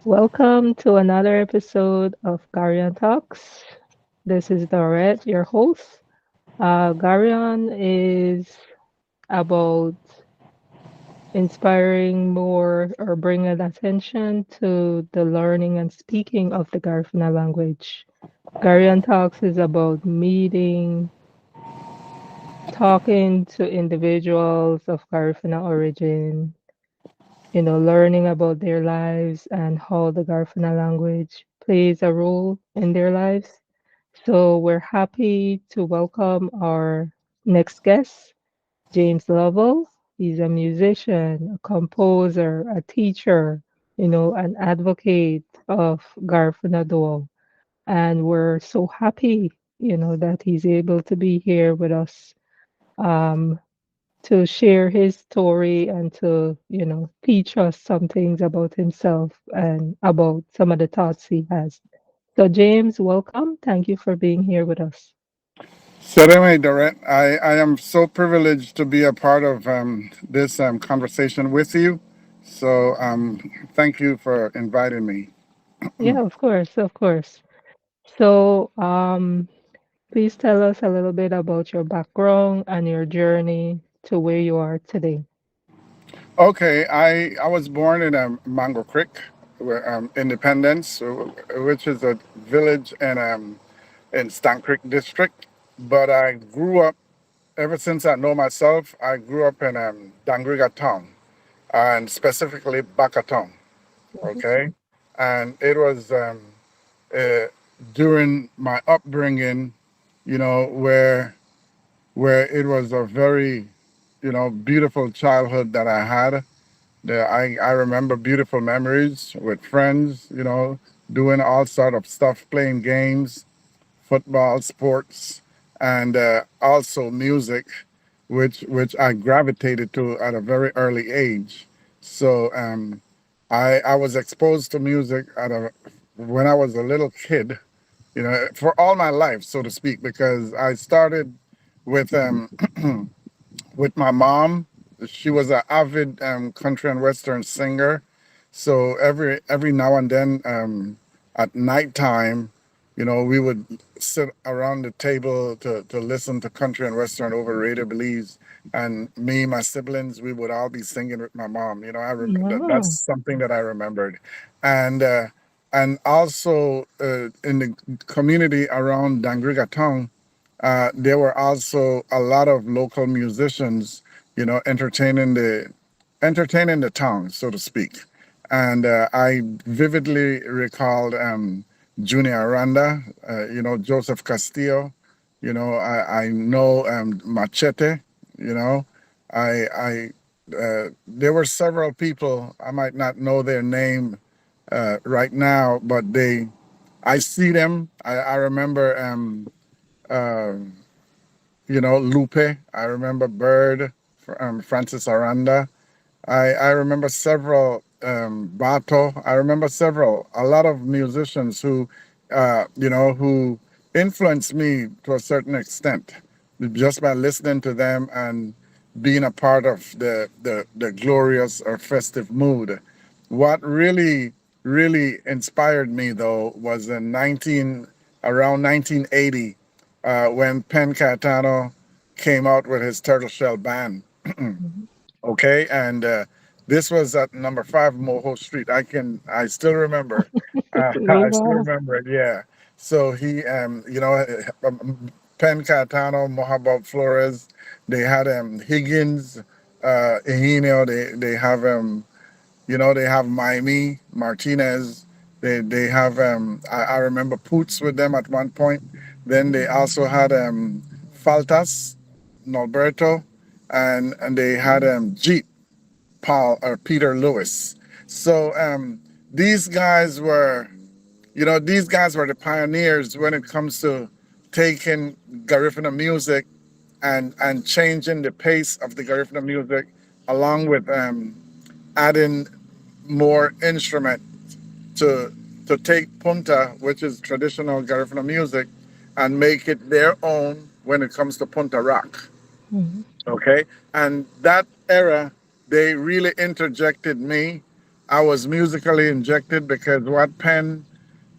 Welcome to another episode of Gari-On Talks. This is Dorette, your host. Gari-On is about inspiring more or bringing attention to the learning and speaking of the Garifuna language. Gari-On Talks is about meeting, talking to individuals of Garifuna origin, learning about their lives and how the Garifuna language plays a role in their lives. So we're happy to welcome our next guest, James Lovell. He's a musician, a composer, a teacher, an advocate of Garifuna Duo. And we're so happy, that he's able to be here with us. Um, to share his story and to, teach us some things about himself and about some of the thoughts he has. So, James, welcome. Thank you for being here with us. So anyway, Dorette, I am so privileged to be a part of this conversation with you. So thank you for inviting me. Yeah, of course, of course. So, please tell us a little bit about your background and your journey to where you are today. Okay, I was born in Mango Creek, Independence, which is a village in Stank Creek District. But I grew up, ever since I know myself, I grew up in Dangriga Town, and specifically Baka Town. Mhm. Okay, and it was uh, during my upbringing, where it was a very, beautiful childhood that I had. I remember beautiful memories with friends, doing all sort of stuff, playing games, football, sports, and also music, which I gravitated to at a very early age. So I was exposed to music when I was a little kid, for all my life, so to speak, because I started with with my mom. She was an avid country and western singer, so every now and then at nighttime, we would sit around the table to listen to country and western over Radio Belize, and me, my siblings, we would all be singing with my mom. That's Wow. something that I remembered, and uh, and also in the community around Dangriga Town, there were also a lot of local musicians, entertaining the town, so to speak. And I vividly recalled Junior Aranda, Joseph Castillo, I know Machete, you know, there were several people, I might not know their name right now, but I see them. I remember um, Lupe. I remember Bird, Francis Aranda. I remember several, Bato. I remember a lot of musicians who influenced me to a certain extent just by listening to them and being a part of the glorious or festive mood. What really inspired me though was around 1980 when Penn Catano came out with his Turtle Shell Band. Mhm. Okay, and this was at number 5 Moho Street. I still remember. I still Wow. remember it. Yeah. So Penn Catano, Mohabab Flores, they had Higgins, Eugenio. They have they have Miami Martinez. They have I remember Poots with them at one point. Then they also had Faltas, Norberto, and they had Jeep Paul or Peter Lewis. So these guys were these guys were the pioneers when it comes to taking Garifuna music and changing the pace of the Garifuna music, along with adding more instrument to take punta, which is traditional Garifuna music, and make it their own when it comes to punta rock. Mhm. Okay, and that era, they really interjected me, I was musically injected because what Penn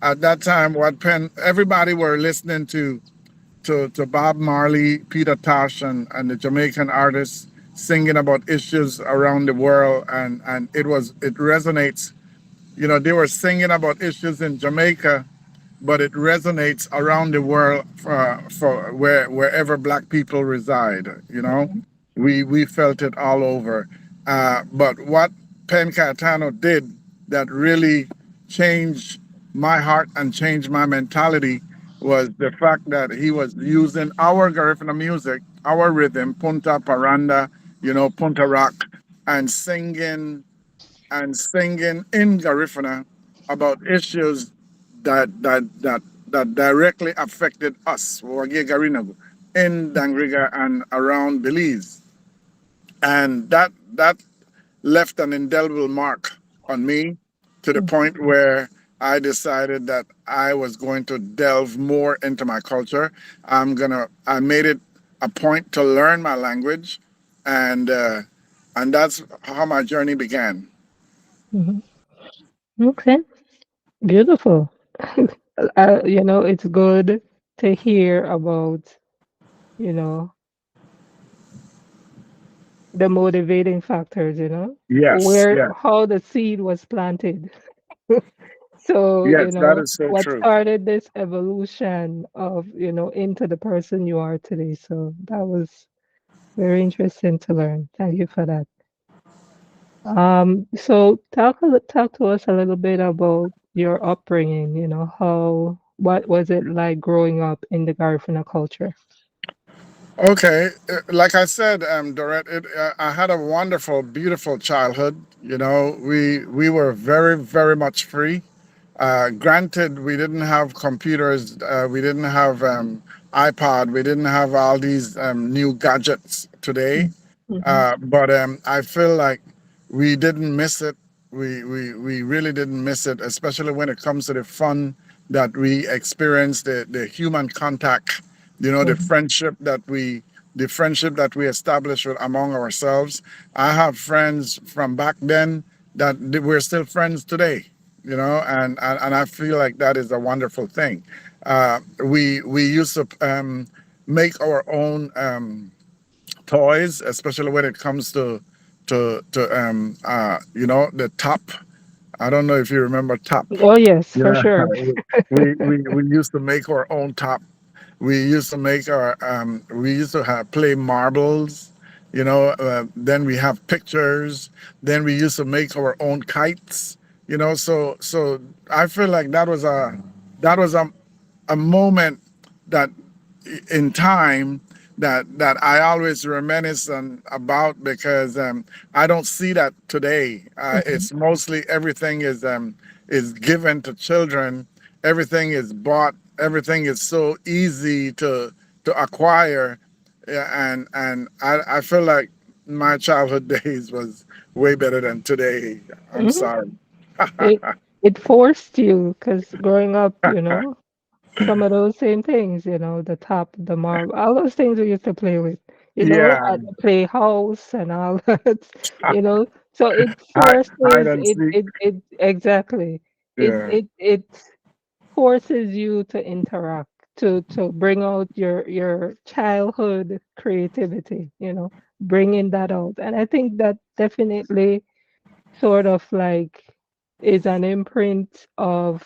at that time, what Penn everybody were listening to Bob Marley, Peter Tosh, and the Jamaican artists singing about issues around the world, and it resonates. You know, they were singing about issues in Jamaica, but it resonates around the world for wherever Black people reside. You know, Mhm. we felt it all over. But what Pen Cayetano did that really changed my heart and changed my mentality was the fact that he was using our Garifuna music, our rhythm, Punta Paranda, you know, Punta Rock, and singing in Garifuna about issues that directly affected us, Wage Garinagu, in Dangriga and around Belize. And that left an indelible mark on me to the Mhm. point where I decided that I was going to delve more into my culture. I made it a point to learn my language, and uh, and that's how my journey began. Mhm. Okay, beautiful. It's good to hear about, you know, the motivating factors, Yes, where yes, how the seed was planted. So, yes, that is so what true. started this evolution of, into the person you are today. So that was very interesting to learn. Thank you for that. So talk to us a little bit about your upbringing, what was it like growing up in the Garifuna culture? Okay, like I said, Dorette, I had a wonderful, beautiful childhood. You know, we were very, very much free. Granted, we didn't have computers, we didn't have iPod, we didn't have all these new gadgets today. Mm-hmm. But I feel like we didn't miss it. We really didn't miss it, especially when it comes to the fun that we experienced, the human contact, you know, Mm-hmm. the friendship that we established among ourselves. I have friends from back then that we're still friends today, you know, and I feel like that is a wonderful thing. We used to make our own toys, especially when it comes to you know, the top. I don't know if you remember top. Oh yes, for Yeah, sure. we used to make our own top. We used to have play marbles. You know, then we have pictures. Then we used to make our own kites. You know, so I feel like that was a moment that in time that I always reminiscent about because I don't see that today. Mhm. It's mostly everything is given to children. Everything is bought. Everything is so easy to acquire. Yeah, and I feel like my childhood days was way better than today. I'm Mhm. sorry. It it forced you because growing up, some of those same things, the top, the marble, all those things we used to play with, Yeah, at the playhouse and all that, you know. So it hide forces and seek. it exactly. Yeah. It forces you to interact, to bring out your childhood creativity, bringing that out. And I think that definitely sort of like is an imprint of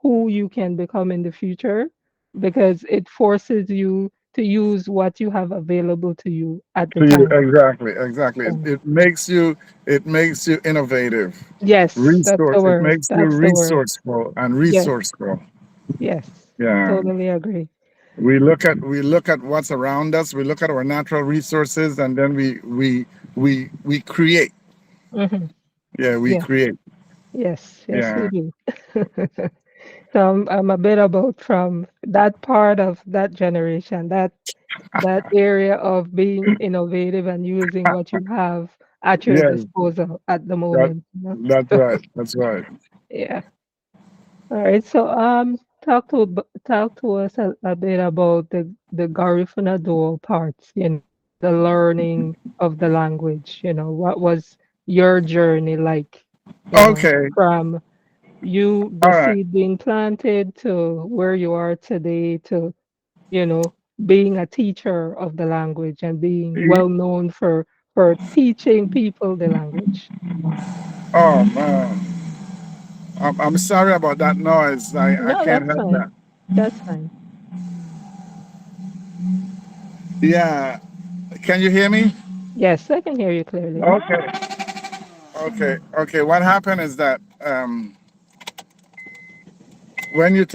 who you can become in the future because it forces you to use what you have available to you at the To you, time. exactly, exactly. So, It makes you innovative. yes, that's the Resource. It word. makes you That's the word. resourceful and Yes, resourceful. yes. Yeah. Totally agree. We look at what's around us. We look at our natural resources, and then we create. Hmm. Yeah, we Yeah. create. Yes. Yes, we Yeah. do. So I'm a bit about from that part of that generation, that area of being innovative and using what you have at your Yeah. disposal at the That that's So, right. That's right. yeah. All right. So talk to us a bit about the Garifuna dual parts, the learning of the language, what was your journey like? you know, Okay. from you, All the right. seed being planted to where you are today to, you know, being a teacher of the language and being Y- well known for teaching people the language. Oh man, I'm sorry about that noise. I No, can't that's help fine. that. That's fine. Yeah. Can you hear me? Yes, I can hear you clearly. Okay. Okay. Okay. What happened is that when you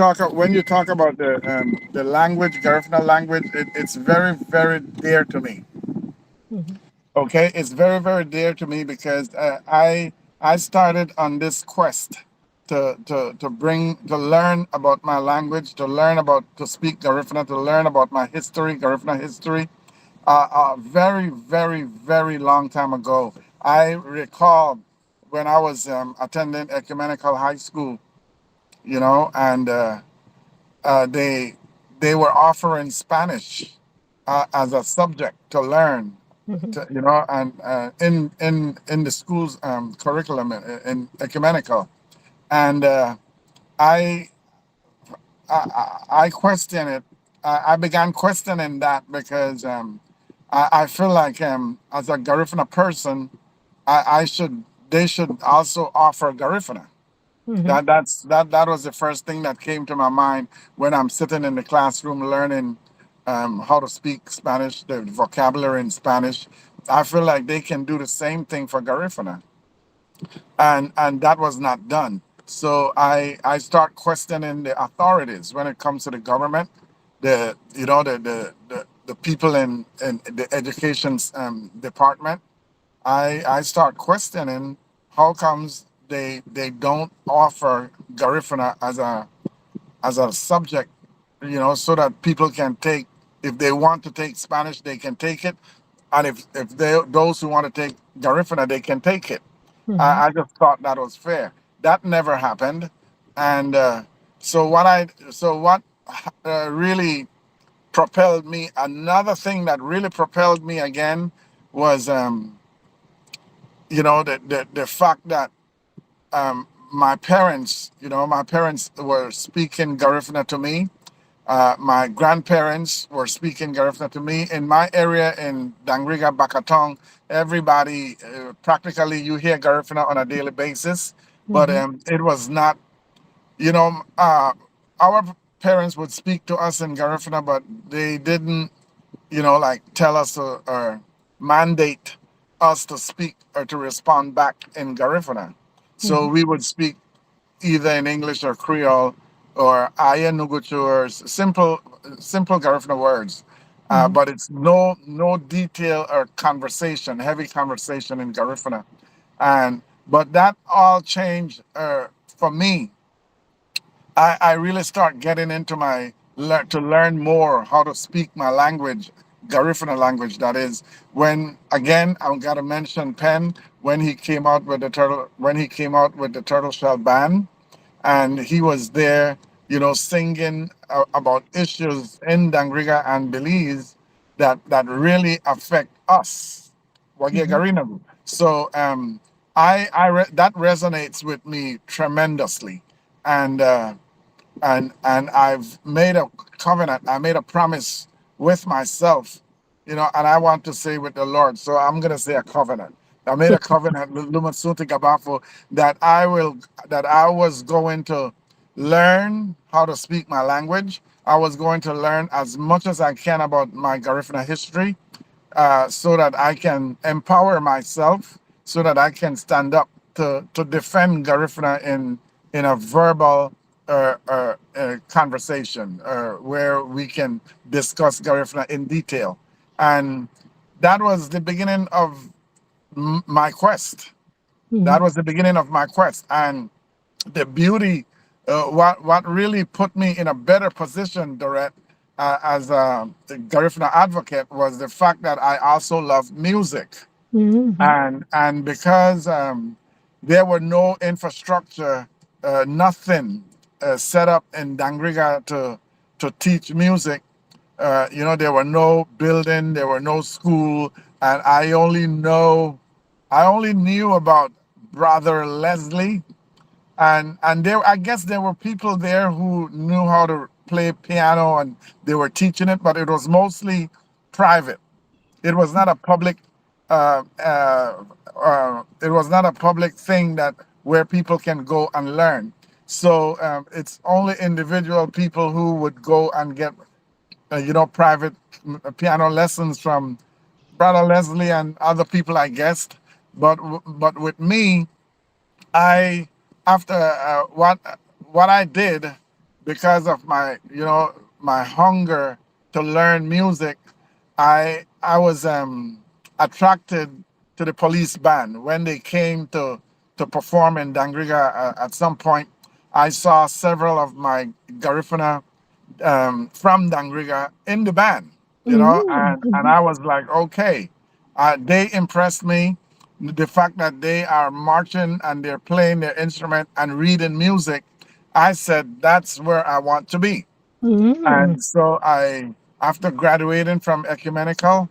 talk about the language, Garifuna language, it's very very dear to me. Hmm. Okay, it's very very dear to me because I started on this quest to learn about my language, to learn about to speak Garifuna, to learn about my history, Garifuna history. Very very very long time ago. I recall when I was attending ecumenical high school, you know, and they were offering Spanish as a subject to learn, Hmm. to, you know, and in the school's curriculum in ecumenical, and I, I question it. I began questioning that because I feel like as a Garifuna person, I should they should also offer Garifuna. Hmm. That was the first thing that came to my mind when I'm sitting in the classroom learning how to speak Spanish, the vocabulary in Spanish. I feel like they can do the same thing for Garifuna, and that was not done. So I start questioning the authorities when it comes to the government, the you know the people in the education department. I start questioning how comes they don't offer Garifuna as a subject, you know, so that people can take, if they want to take Spanish, they can take it, and if they those who want to take Garifuna, they can take it. Hmm. I just thought that was fair. That never happened, and so what really propelled me. Another thing that really propelled me again was you know the fact that my parents, you know, my parents were speaking Garifuna to me. My grandparents were speaking Garifuna to me. In my area in Dangriga, Bakatong, everybody, practically you hear Garifuna on a daily basis, but Hmm. it was not, you know, our parents would speak to us in Garifuna, but they didn't, you know, like tell us or mandate us to speak or to respond back in Garifuna. So Hmm. we would speak either in English or Creole or Aya Nuguchu or simple Garifuna words. Hmm. But it's no detail or conversation, heavy conversation in Garifuna. And but that all changed for me. I really start getting into to learn more how to speak my language, Garifuna language. That is when again I'm gotta mention Penn when he came out with the turtle shell band, and he was there, you know, singing about issues in Dangriga and Belize that really affect us. Wage Hmm. Garinagu. So that resonates with me tremendously, and and I've made a covenant. I made a promise with myself, you know, and I want to say with the Lord. So I'm gonna say a covenant. I made a covenant, Lumatsuti Gabafo, that that I was going to learn how to speak my language. I was going to learn as much as I can about my Garifuna history, so that I can empower myself, so that I can stand up to defend Garifuna in a verbal conversation where we can discuss Garifuna in detail. And that was the beginning of my quest. Hmm. That was the beginning of my quest. And the beauty, what really put me in a better position, Dorette, as a Garifuna advocate, was the fact that I also love music, Hmm. and because there were no infrastructure, nothing set up in Dangriga to teach music. You know, there were no building, there were no school, and I only knew about brother Leslie, and there I guess there were people there who knew how to play piano and they were teaching it, but it was mostly private. It was not a public it was not a public thing that where people can go and learn. So it's only individual people who would go and get private piano lessons from brother Leslie and other people, I guessed. But with me, I after what I did, because of my my hunger to learn music, I was attracted to the police band when they came to perform in Dangriga. At some point, I saw several of my Garifuna from Dangriga in the band, Mm, and mhm, I was like, okay, they impressed me. The fact that they are marching and they're playing their instrument and reading music, I said that's where I want to be. mm. And so after graduating from ecumenical,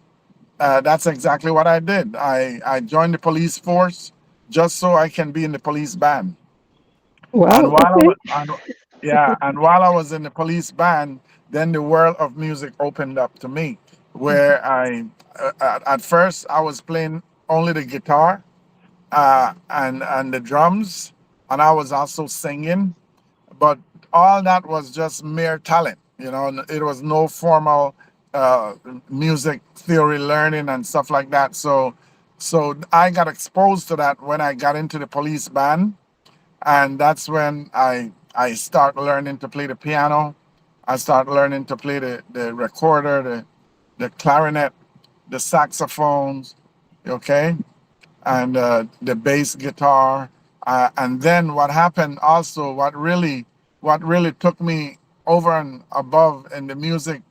that's exactly what I did. I joined the police force just so I can be in the police band. And Wow, while I okay. was, yeah, and while I was in the police band, then the world of music opened up to me, Mhm, where at first I was playing only the guitar and the drums, and I was also singing, but all that was just mere talent. It was no formal uh, music theory learning and stuff like that. So I got exposed to that when I got into the police band, and that's when I start learning to play the piano. I start learning to play the recorder, the clarinet, the saxophones, okay, and the bass guitar. And then what happened also, what really took me over and above in the music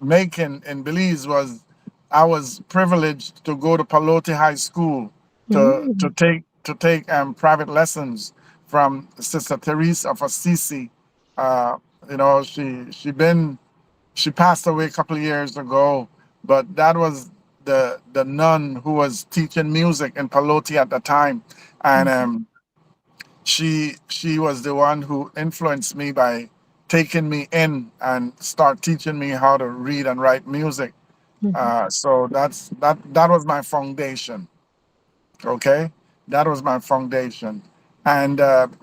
making in Belize was I was privileged to go to Palote High School to mm, take private lessons from Sister Therese of Assisi. Uh, she passed away a couple of years ago, but that was the nun who was teaching music in Palote at the time, and mhm, she was the one who influenced me by taking me in and start teaching me how to read and write music. mhm, So that was my foundation. Okay, that was my foundation, and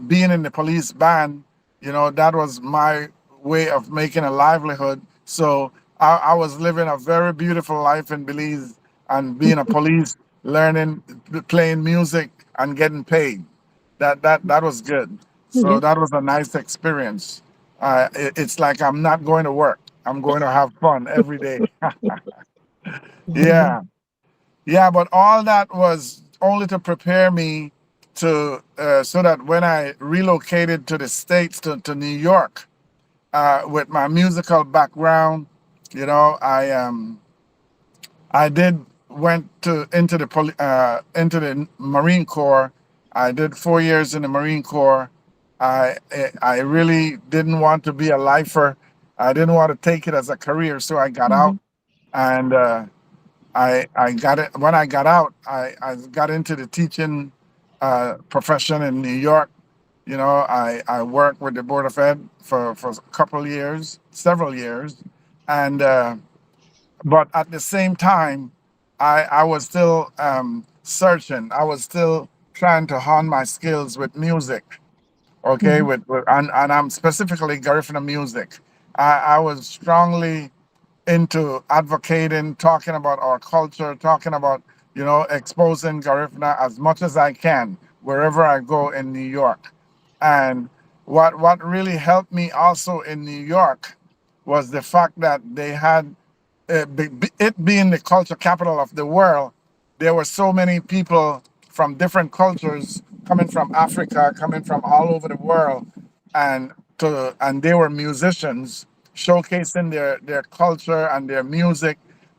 being in the police band, that was my way of making a livelihood. So I was living a very beautiful life in Belize and being a police, learning, playing music, and getting paid. That was good. So yeah. that was a nice experience. It's like I'm not going to work. I'm going to have fun every day. Mhm, Yeah. Yeah, but all that was only to prepare me to so that when I relocated to the States to New York with my musical background, I did went to into the Marine Corps. I did 4 years in the Marine Corps. I really didn't want to be a lifer. I didn't want to take it as a career, so I got out mhm, and. I got it when I got out. I got into the teaching profession in New York. I worked with the Board of Ed for a couple of years, several years, and but at the same time, I was still searching. I was still trying to hone my skills with music. Okay, mhm, and I'm specifically Garifuna music. I was strongly into advocating, talking about our culture, talking about, exposing Garifuna as much as I can wherever I go in New York. And what really helped me also in New York was the fact that they had it being the culture capital of the world, there were so many people from different cultures coming from Africa, coming from all over the world, and they were musicians showcasing their culture and their music,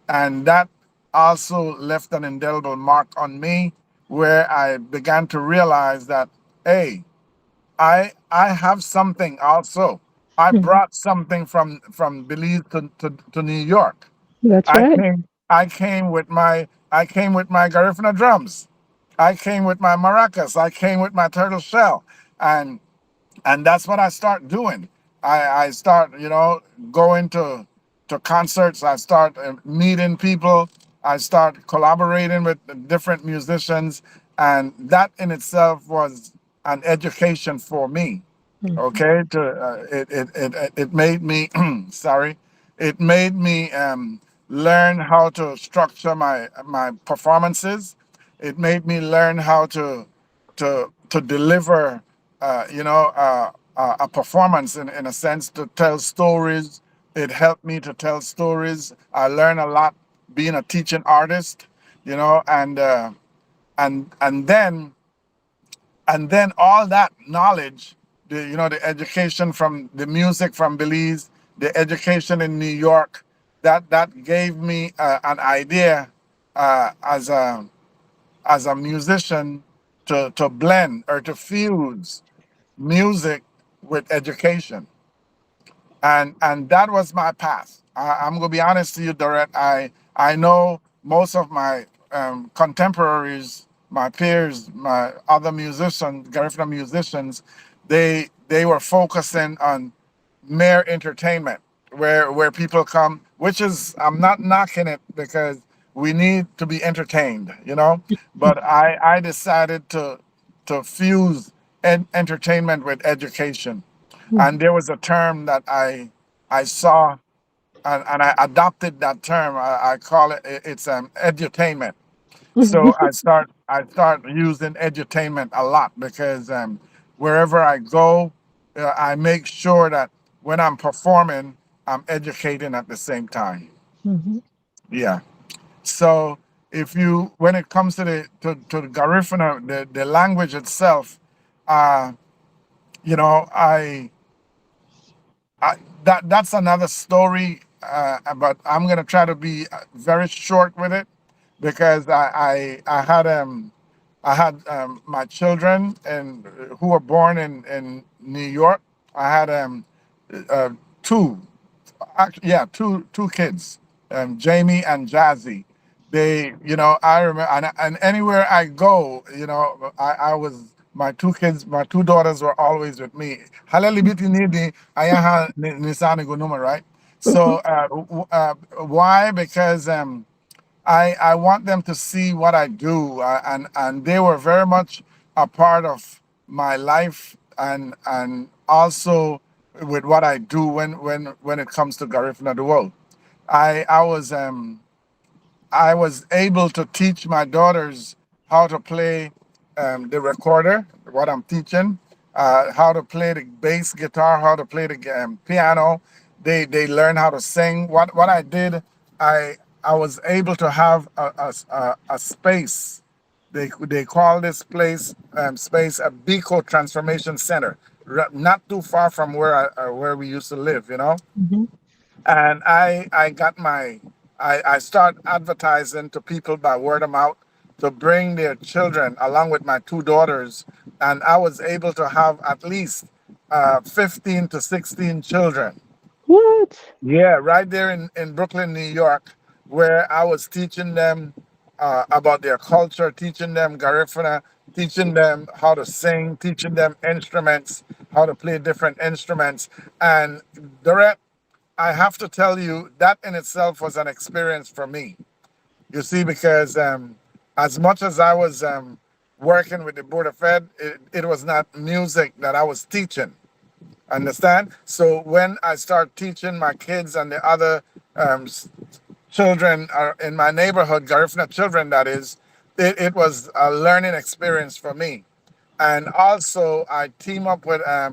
and that also left an indelible mark on me, where I began to realize that, hey, I have something also. I mhm. brought something from Belize to New York. That's I right. came I came with my Garifuna drums. I came with my maracas. I came with my turtle shell, and that's what I start doing. I start, going to concerts. I start meeting people. I start collaborating with the different musicians, and that in itself was an education for me. Mhm. Okay, it made me sorry, it made me learn how to structure my performances. It made me learn how to deliver a performance in a sense, to tell stories. It helped me to tell stories. I learned a lot being a teaching artist, and then all that knowledge, the education from the music from Belize, the education in New York, that gave me an idea as a musician to blend or to fuse music with education, and that was my path. I'm gonna be honest to you, Dorette. I know most of my contemporaries, my peers, my other musicians, Garifuna musicians, they were focusing on mere entertainment, where people come, which is, I'm not knocking it, because we need to be entertained, but I decided to fuse entertainment with education. And Mhm. there was a term that I saw, and I adopted that term. I call it's edutainment. So I start using edutainment a lot, because wherever I go, I make sure that when I'm performing, I'm educating at the same time. Mhm. Yeah. So when it comes to the Garifuna, the language itself, uh, you know, I that's another story. But I'm gonna try to be very short with it, because I had my children, and who were born in New York. I had uh, two, actually, yeah, two kids, Jamie and Jazzy. I remember, and anywhere I go, I was, my two kids, my two daughters were always with me. Halali biti nidi ayaha nisani gunuma, right? So why? Because I want them to see what I do, and they were very much a part of my life, and also with what I do when it comes to Garifuna the world. I was able to teach my daughters how to play the recorder, what I'm teaching, how to play the bass guitar, how to play the piano. They learn how to sing. What I did, I was able to have a space. They call this space a Biko Transformation Center, not too far from where we used to live. Mhm. And I start advertising to people by word of mouth, to bring their children along with my two daughters, and I was able to have at least 15 to 16 children. What? Yeah, right there in Brooklyn, New York, where I was teaching them about their culture, teaching them Garifuna, teaching them how to sing, teaching them instruments, how to play different instruments. And Dorette, I have to tell you, that in itself was an experience for me. You see, because as much as I was working with the Board of Ed, it was not music that I was teaching. Understand? So when I start teaching my kids and the other children are in my neighborhood, Garifuna children, that is, it was a learning experience for me. And also, I team up with a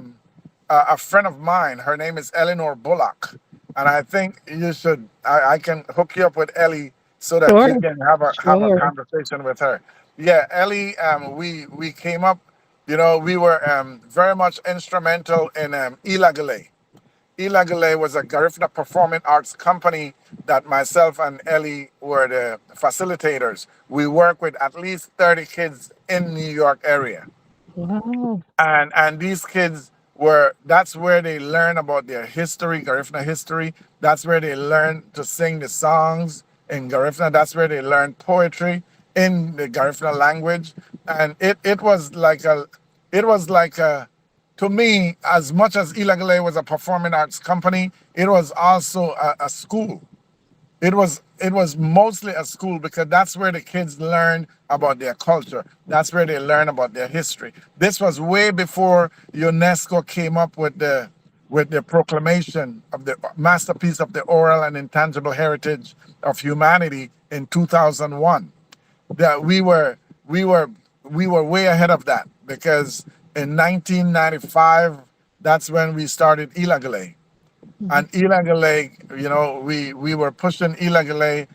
friend of mine. Her name is Eleanor Bullock, and I think you should. I can hook you up with Ellie so that you Sure. can have a Sure. conversation with her. Yeah, Ellie. We came up. We were very much instrumental in Ilagale. Ilagale was a Garifuna performing arts company that myself and Ellie were the facilitators. We work with at least 30 kids in New York area, Wow. and these kids were, that's where they learn about their history, Garifuna history. That's where they learn to sing the songs in Garifuna. That's where they learn poetry. in the Garifuna language, and it was like a, it was like a, to me, as much as Ilagale was a performing arts company, it was also a school. It was mostly a school because that's where the kids learn about their culture. That's where they learn about their history. This was way before UNESCO came up with the proclamation of the masterpiece of the oral and intangible heritage of humanity in 2001. That we were way ahead of that because in 1995 that's when we started Ilagale. Mhm. And illegally, we were pushing illegally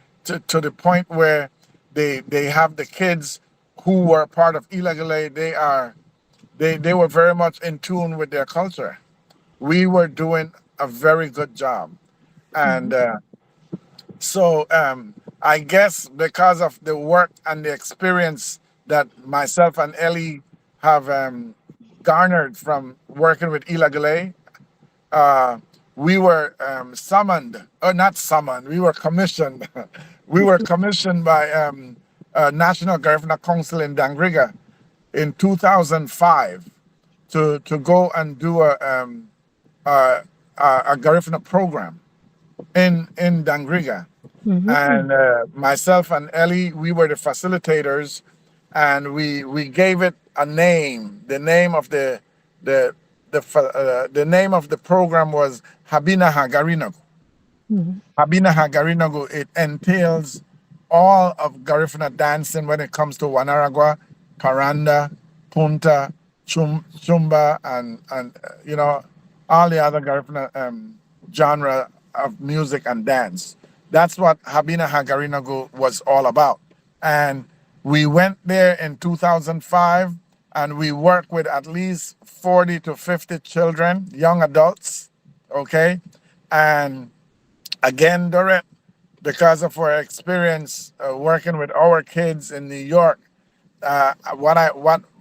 to the point where they have the kids who were part of illegally. They were very much in tune with their culture. We were doing a very good job, and Mhm. I guess because of the work and the experience that myself and Ellie have garnered from working with illegally, uh, we were summoned, or not summoned, we were commissioned. We were commissioned by National Garifuna Council in Dangriga in 2005 to go and do a, a Garifuna program in Dangriga. Mhm. And myself and Ellie, we were the facilitators, and we gave it a name. The name of the the name of the program was Habina Hagarinago. Mhm. Habina Hagarinago. It entails all of Garifuna dancing when it comes to Wanaragua, Paranda, Punta, Chumba, and all the other Garifuna genre of music and dance. That's what Habina Hagarinago was all about. And we went there in 2005, and we worked with at least 40 to 50 children, young adults, okay? And again, Dorette, because of our experience working with our kids in New York,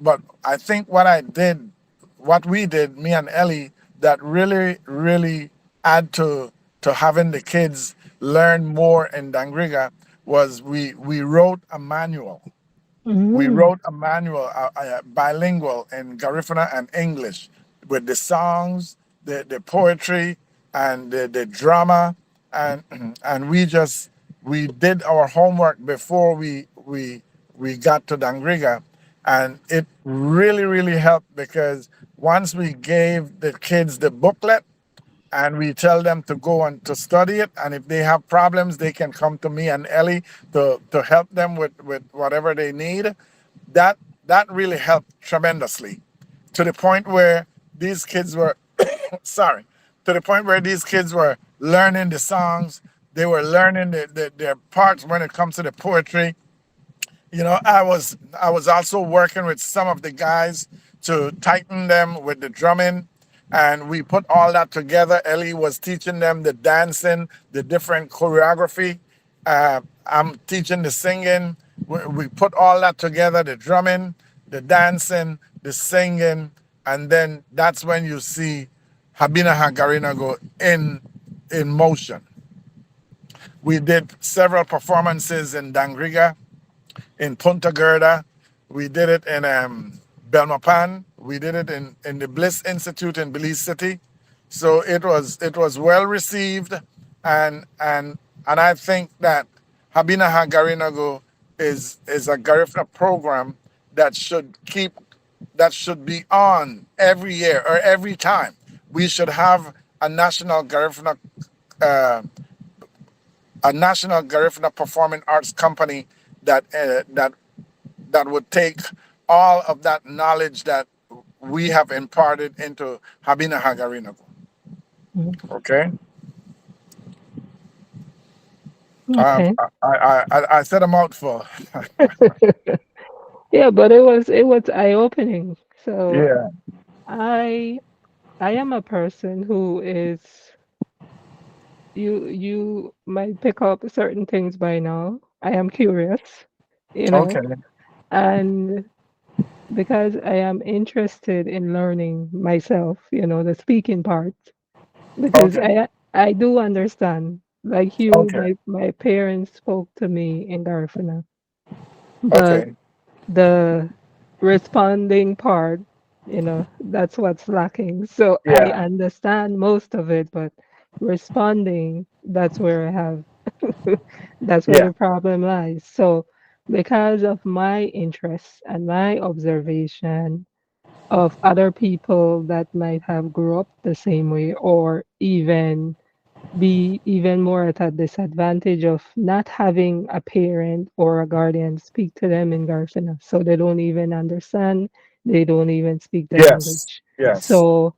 but I think what we did, me and Ellie, that really add to having the kids learn more in Dangriga was we wrote a manual. We Mhm. wrote a manual, bilingual in Garifuna and English, with the songs, the poetry, and the drama, and and we did our homework before we got to Dangriga, and it really helped because once we gave the kids the booklet and we tell them to go and to study it, and if they have problems they can come to me and Ellie to help them with whatever they need. That that really helped tremendously, to the point where these kids were sorry, to the point where these kids were learning the songs. They were learning their parts when it comes to the poetry. I was also working with some of the guys to tighten them with the drumming, and we put all that together. Ellie was teaching them the dancing, the different choreography. I'm teaching the singing. We put all that together: the drumming, the dancing, the singing, and then that's when you see Habina Hagarina go in motion. We did several performances in Dangriga, in Punta Gorda. We did it in Belmopan. We did it in the Bliss Institute in Belize City. So it was well received, and I think that Habina Hagarinago is a Garifuna program that should be on every year or every time. We should have a national Garifuna uh, performing arts company that would take all of that knowledge that we have imparted into Habina Hagarinago. Mhm. Okay. Okay. I said a mouthful. Yeah, but it was eye-opening. So Yeah. I I am a person who is, you might pick up certain things by now. I am curious, you know, Okay. and because I am interested in learning myself, the speaking part, because Okay. I do understand. Like you, Okay. my parents spoke to me in Garifuna, But Okay. the responding part, that's what's lacking. So I Yeah. understand most of it, but responding, that's where I have, that's where Yeah. the problem lies. So because of my interests and my observation of other people that might have grew up the same way or even be even more at a disadvantage of not having a parent or a guardian speak to them in Garifuna. So they don't even understand, they don't even speak the Yes. language. Yes. So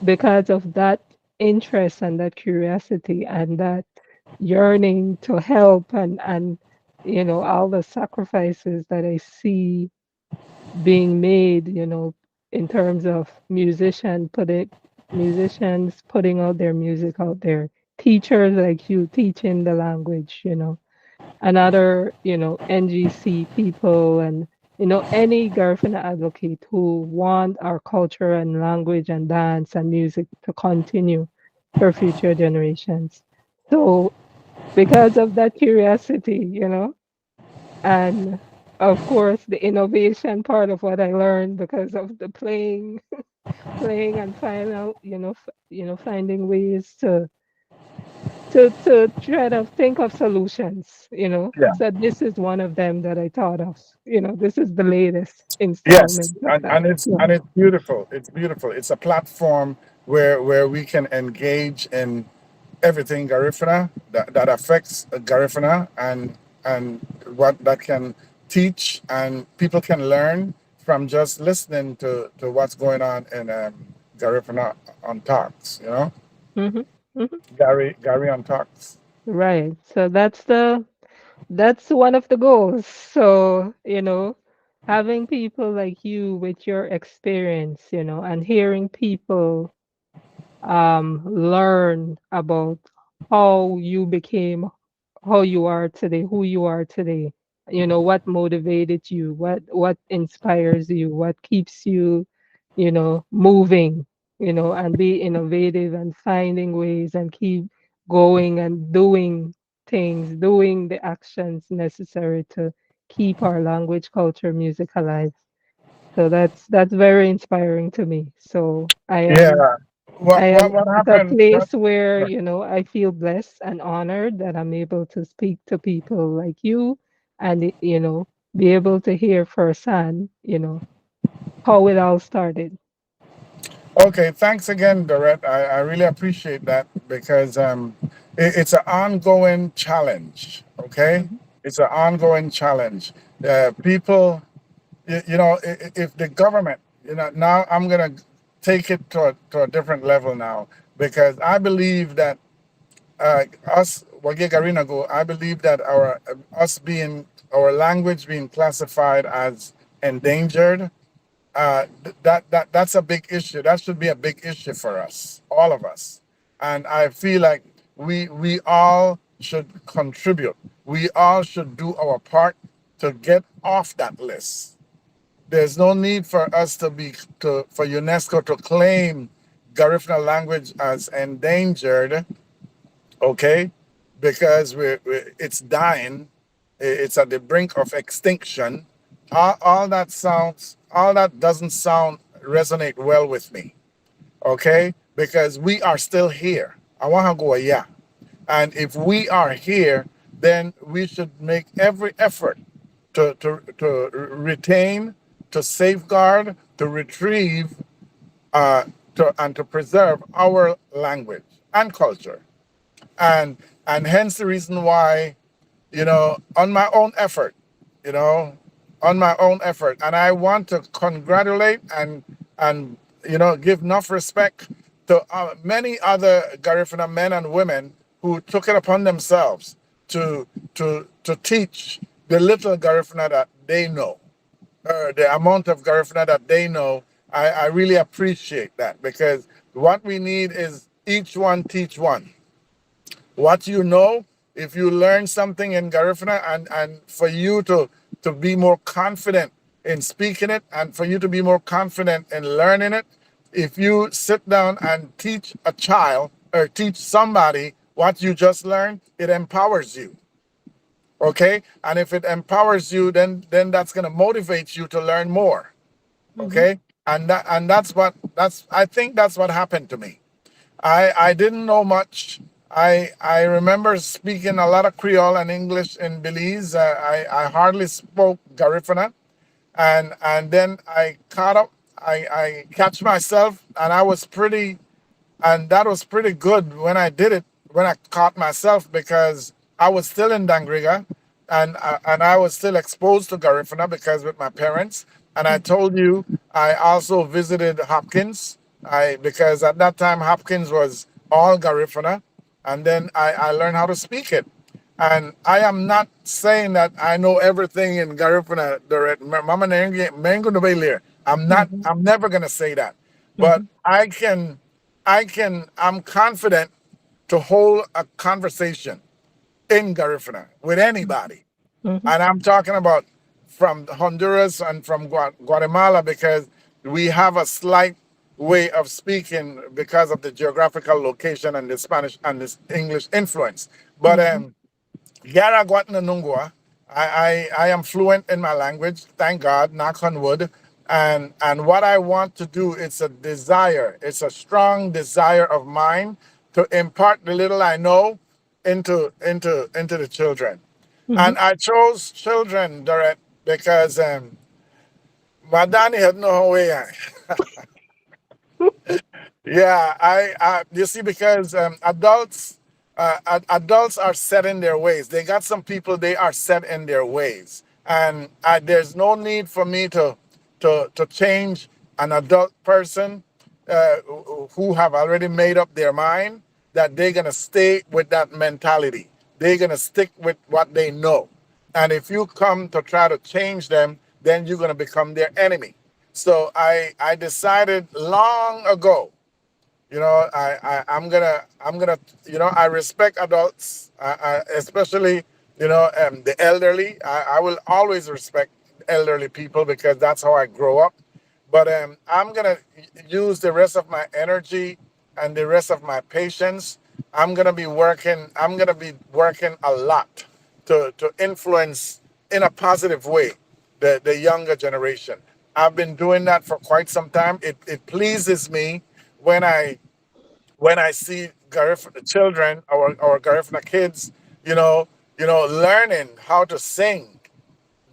because of that interest and that curiosity and that yearning to help and all the sacrifices that I see being made, in terms of musicians putting out their music out there, teachers like you teaching the language, and other, NGC people and any Garifuna advocate who want our culture and language and dance and music to continue for future generations. So because of that curiosity, and of course the innovation part of what I learned because of the playing and find out, finding ways to try to think of solutions, Yeah. so this is one of them that I thought of. This is the latest Yes. installment of And, that. and it's So and it's beautiful. It's beautiful. It's a platform where we can engage in everything Garifuna that affects Garifuna and what that can teach and people can learn from just listening to what's going on in Garifuna on talks. mhm, mhm. Gary on talks. Right, so that's one of the goals. So, having people like you with your experience, and hearing people learn about how you became how you are today, who you are today. What motivated you, what inspires you, what keeps you, moving, and be innovative and finding ways and keep going and doing things, doing the actions necessary to keep our language, culture, music alive. So that's very inspiring to me. So Yeah. I What am what what at a happened? What? place where, I feel blessed and honored that I'm able to speak to people like you and, be able to hear firsthand, how it all started. Okay, thanks again, Dorette. I really appreciate that because it's an ongoing challenge. Okay, Mhm, it's an ongoing challenge. People, if the government, now I'm gonna take it to a different level now because I believe that us Wage Garina go. I believe that our language being classified as endangered that's a big issue. That should be a big issue for us, all of us. And I feel like we all should contribute. We all should do our part to get off that list. There's no need for us for UNESCO to claim Garifuna language as endangered, okay? Because it's dying, it's at the brink of extinction. All that doesn't sound resonate well with me, okay? Because we are still here. I want to go, yeah. And if we are here, then we should make every effort to retain, to safeguard, to retrieve, uh, and to preserve our language and culture and hence the reason why on my own effort you know on my own effort, and I want to congratulate and give enough respect to many other Garifuna men and women who took it upon themselves to teach the little Garifuna that they know, the amount of Garifuna that they know. I really appreciate that because what we need is each one teach one what you know. If you learn something in Garifuna, and for you to be more confident in speaking it and for you to be more confident in learning it, if you sit down and teach a child or teach somebody what you just learned, it empowers you. Okay, and if it empowers you, then that's going to motivate you to learn more. Mhm. Okay, and that's I think that's what happened to me. I didn't know much. I remember speaking a lot of Creole and English in Belize. I hardly spoke Garifuna, and then I caught up. I catch myself, and I was pretty, and that was pretty good when I did it, when I caught myself, because I was still in Dangriga, and I was still exposed to Garifuna because with my parents. And I Mhm. told you I also visited Hopkins. I Because at that time Hopkins was all Garifuna, and then I learned how to speak it. And I am not saying that I know everything in Garifuna. Mama Mengu Nubelir. Mhm. I'm never gonna say that. But Mhm. I'm confident to hold a conversation in Garifuna with anybody. Mhm. And I'm talking about from Honduras and from Guatemala, because we have a slight way of speaking because of the geographical location and the Spanish and the English influence. But Mhm. Yara Guatananungwa, I am fluent in my language, thank God, knock on wood. And what I want to do, it's a desire, it's a strong desire of mine to impart the little I know into the children. Mhm. And I chose children, Dorette, because my daddy had no way. Yeah, you see, because adults are set in their ways. They got some people, they are set in their ways, and there's no need for me to change an adult person who have already made up their mind that they're gonna stay with that mentality. They're gonna stick with what they know, and if you come to try to change them, then you're gonna become their enemy. So I decided long ago, I'm gonna, I respect adults, especially, the elderly. I will always respect elderly people because that's how I grow up. But I'm gonna use the rest of my energy and the rest of my patience. I'm gonna be working a lot to influence in a positive way the younger generation. I've been doing that for quite some time. It pleases me when I see Garifuna children or Garifuna kids, you know, learning how to sing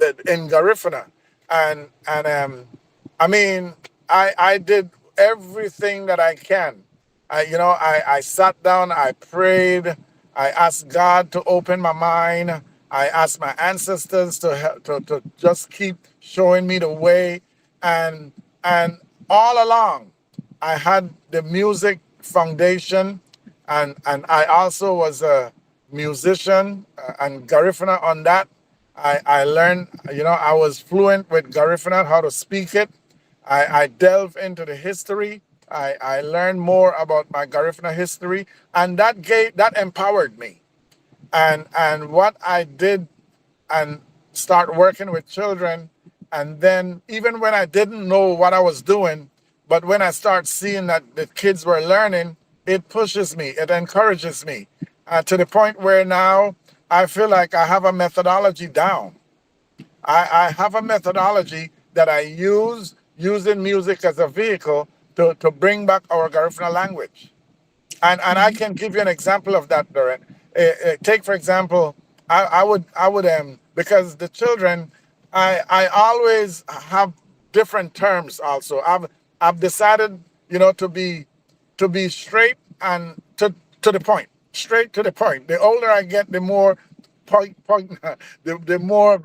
in Garifuna, and I mean, I did everything that I can. I sat down, I prayed, I asked God to open my mind. I asked my ancestors to help, to just keep showing me the way, and and all along, I had the music foundation, and I also was a musician and Garifuna on that. I learned, I was fluent with Garifuna, how to speak it. I delved into the history. I learned more about my Garifuna history, and that empowered me. And what I did, and start working with children, and then even when I didn't know what I was doing, but when I start seeing that the kids were learning, it pushes me, it encourages me, to the point where now I feel like I have a methodology down. I have a methodology that I use, using music as a vehicle to bring back our Garifuna language. And I Mhm. can give you an example of that, Doreen. Take for example, I would because the children, I always have different terms. Also, I've decided, to be straight and to the point, straight to the point. The older I get, the more point the more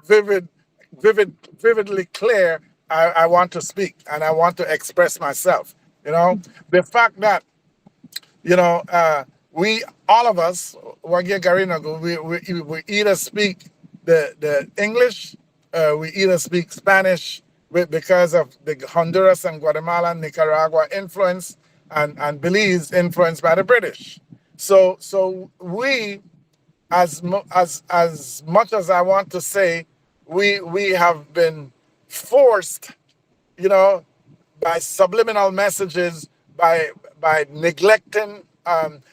vividly clear I want to speak, and I want to express myself. The fact that, we, all of us, Wagya Garinago, we either speak the English, we either speak Spanish, because of the Honduras and Guatemala, Nicaragua influence, and Belize influenced by the British. So we, as much as I want to say, we have been forced, you know, by subliminal messages, by neglecting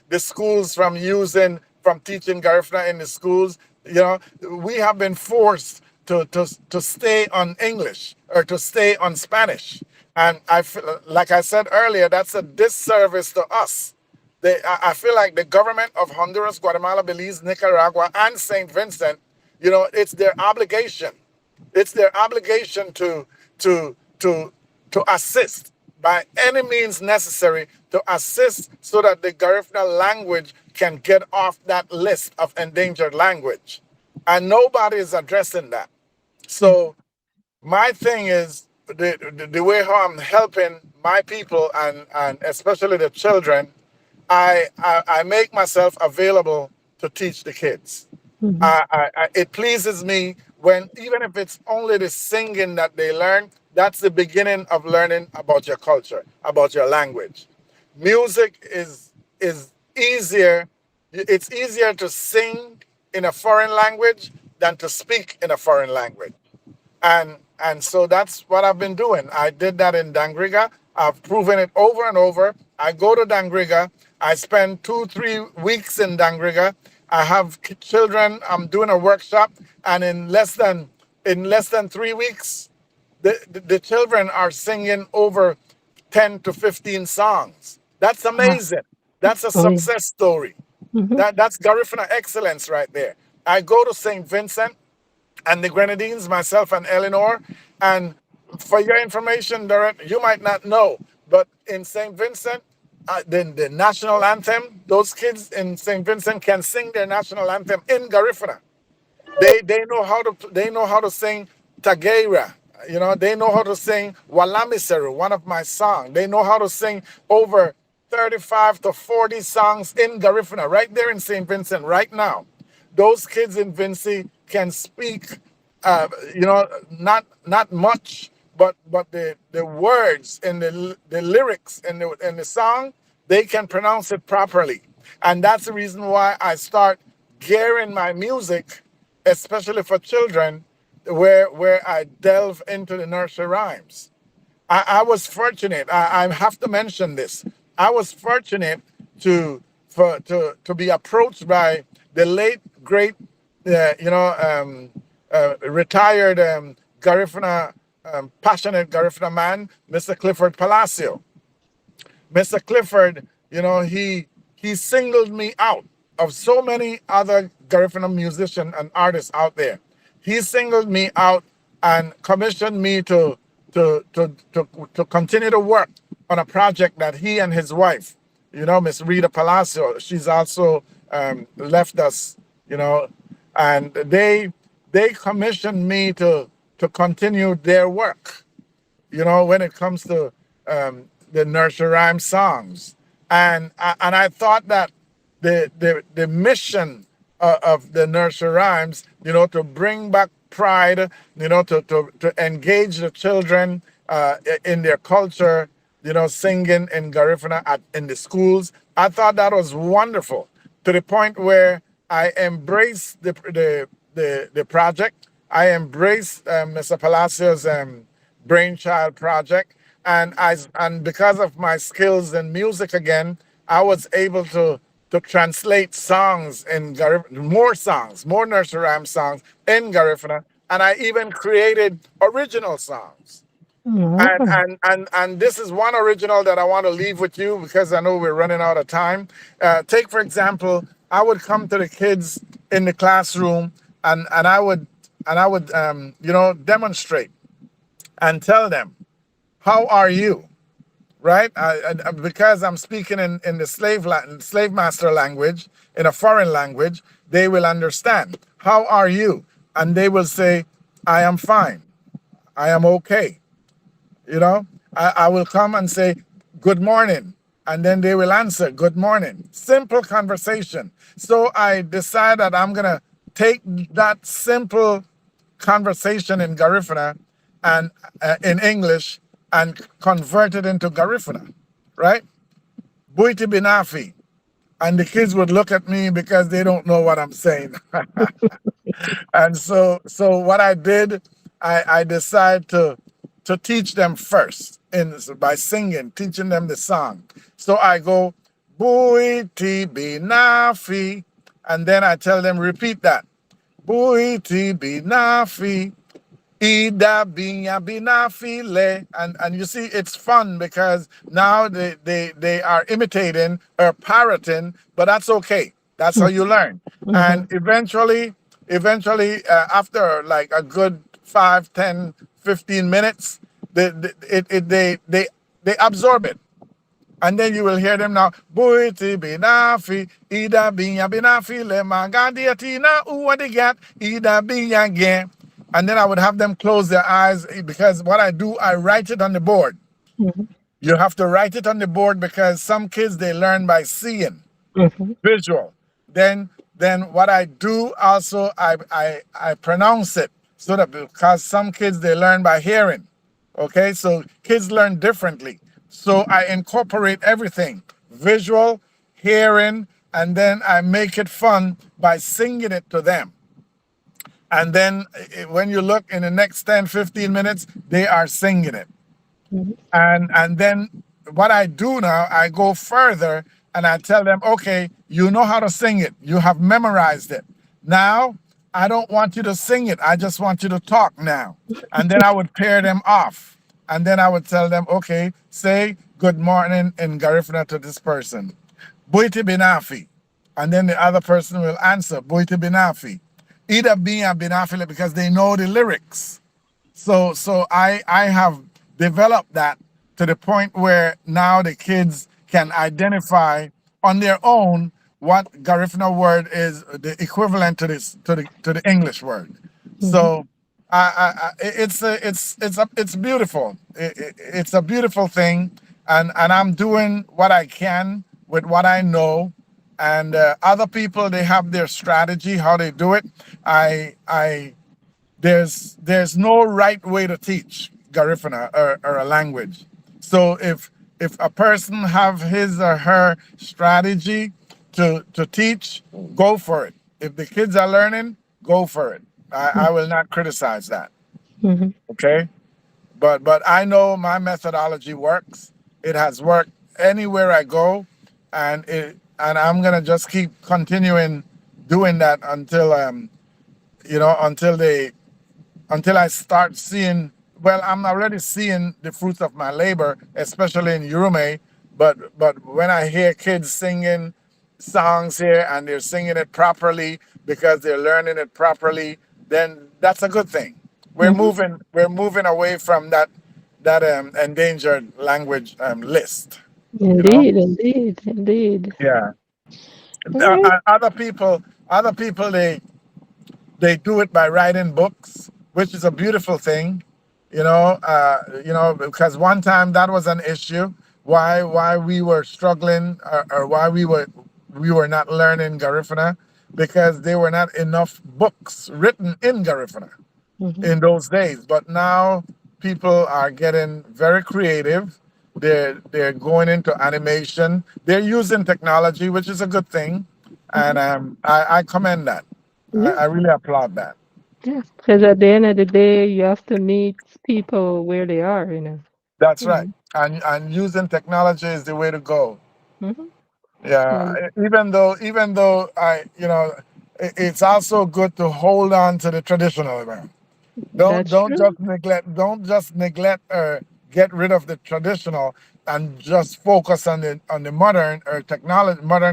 the schools from teaching Garifuna in the schools. You know, we have been forced to stay on English or to stay on Spanish. And I feel, like I said earlier, that's a disservice to us. I feel like the government of Honduras, Guatemala, Belize, Nicaragua, and St. Vincent, you know, it's their obligation. It's their obligation to to to assist by any means necessary to assist so that the Garifuna language can get off that list of endangered language. And nobody is addressing that. So my thing is the way how I'm helping my people and especially the children, I make myself available to teach the kids. Mhm. It pleases me when, even if it's only the singing that they learn, that's the beginning of learning about your culture, about your language. Music is easier. It's easier to sing in a foreign language than to speak in a foreign language. And so that's what I've been doing. I did that in Dangriga. I've proven it over and over. I go to Dangriga. I spend 2 3 weeks in Dangriga. I have children. I'm doing a workshop, and in less than 3 weeks, the children are singing over 10 to 15 songs. That's Ah, amazing. That's a oh yeah. success story. Mhm. That's Garifuna excellence right there. I go to St. Vincent and the Grenadines, myself and Eleanor. And for your information, Dorrit, you might not know, but in St. Vincent, the national anthem, those kids in St. Vincent can sing their national anthem in Garifuna. They know how to sing Tageira. You know, they know how to sing Walamiseru, one of my songs. They know how to sing over 35 to 40 songs in Garifuna, right there in St. Vincent, right now. Those kids in Vincy can speak, you know, not much, but the words and the lyrics and the song, they can pronounce it properly. And that's the reason why I start gearing my music, especially for children, where I delve into the nursery rhymes. I was fortunate. I have to mention this. I was fortunate to be approached by the late great, retired Garifuna, passionate Garifuna man, Mr. Clifford Palacio. Mr. Clifford, you know, he singled me out of so many other Garifuna musicians and artists out there. He singled me out and commissioned me to continue to work on a project that he and his wife, you know, Miss Rita Palacio, she's also left us, you know, and they commissioned me to continue their work, you know, when it comes to the nursery rhyme songs. And I thought that the mission of the nursery rhymes, you know, to bring back pride, you know, to engage the children in their culture, you know, singing in Garifuna in the schools. I thought that was wonderful, to the point where I embraced the project. I embraced Mr. Palacios' brainchild project, and because of my skills in music again, I was able to translate songs in more songs, more nursery rhyme songs in Garifuna, and I even created original songs. And Wow. and and and this is one original that I want to leave with you because I know we're running out of time. Take for example, I would come to the kids in the classroom, and I would you know, demonstrate and tell them, how are you, right? Because I'm speaking in the slave master language, in a foreign language, they will understand. How are you? And they will say, I am fine. I am okay. You know, I will come and say, good morning. And then they will answer, good morning. Simple conversation. So I decide that I'm going to take that simple conversation in Garifuna and in English and convert it into Garifuna, right? Buiti Binafi. And the kids would look at me because they don't know what I'm saying. And so what I did, I decided to teach them first by singing, teaching them the song. So I go, Buiti Binafi, and then I tell them, repeat that. Buiti binafi. Ida binya binafile. And you see, it's fun because now they are imitating or parroting, but that's okay. That's how you learn. And Mhm. eventually, after like a good 5, 10, 15 minutes, they absorb it. And then you will hear them now. Buiti binafi, ida binya binafi, le magadiatina uwadigat, ida binya gen. And then I would have them close their eyes because what I do, I write it on the board. Mhm. You have to write it on the board because some kids they learn by seeing Mhm. visual. Then what I do also I pronounce it so that because some kids they learn by hearing. Okay, so kids learn differently. So I incorporate everything visual, hearing, and then I make it fun by singing it to them. And then when you look in the next 10, 15 minutes, they are singing it. Mhm. And then what I do now, I go further and I tell them, okay, you know how to sing it. You have memorized it. Now, I don't want you to sing it. I just want you to talk now. And then I would pair them off. And then I would tell them, okay, say good morning in Garifuna to this person. Buiti Binafi. And then the other person will answer, Buiti Binafi. Either Bia Binafi because they know the lyrics. So I have developed that to the point where now the kids can identify on their own what Garifuna word is the equivalent to this to the English word. Mhm. So it's beautiful. It's a beautiful thing, and I'm doing what I can with what I know. And other people they have their strategy how they do it. I there's no right way to teach Garifuna or a language. So if a person have his or her strategy to teach, go for it. If the kids are learning, go for it. I will not criticize that. Mhm. Okay, but I know my methodology works. It has worked anywhere I go, and I'm gonna just keep continuing doing that until until I start seeing, well, I'm already seeing the fruits of my labor, especially in Urume. But when I hear kids singing songs here and they're singing it properly because they're learning it properly, then that's a good thing. Mhm. We're moving away from that endangered language list. You know? Indeed, indeed, indeed. Yeah. All right. Other people they do it by writing books, which is a beautiful thing. Because one time that was an issue. Why we were struggling, or why we were not learning Garifuna, because there were not enough books written in Garifuna Mhm. in those days. But now people are getting very creative. They're going into animation. They're using technology, which is a good thing, and Mhm. I commend that. Yeah. I really applaud that. Yeah. Because at the end of the day, you have to meet people where they are, you know. That's right. Mhm. And using technology is the way to go. Mhm. Yeah. And Even though it's also good to hold on to the traditional, man. Don't that's don't true. just neglect don't just neglect or get rid of the traditional and just focus on the modern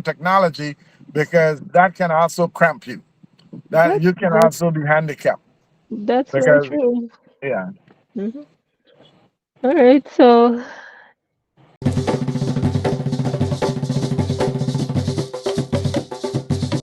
technology, because that can also cramp you. That That's you can that's also be handicapped that's very because true. yeah. Mhm. All right. So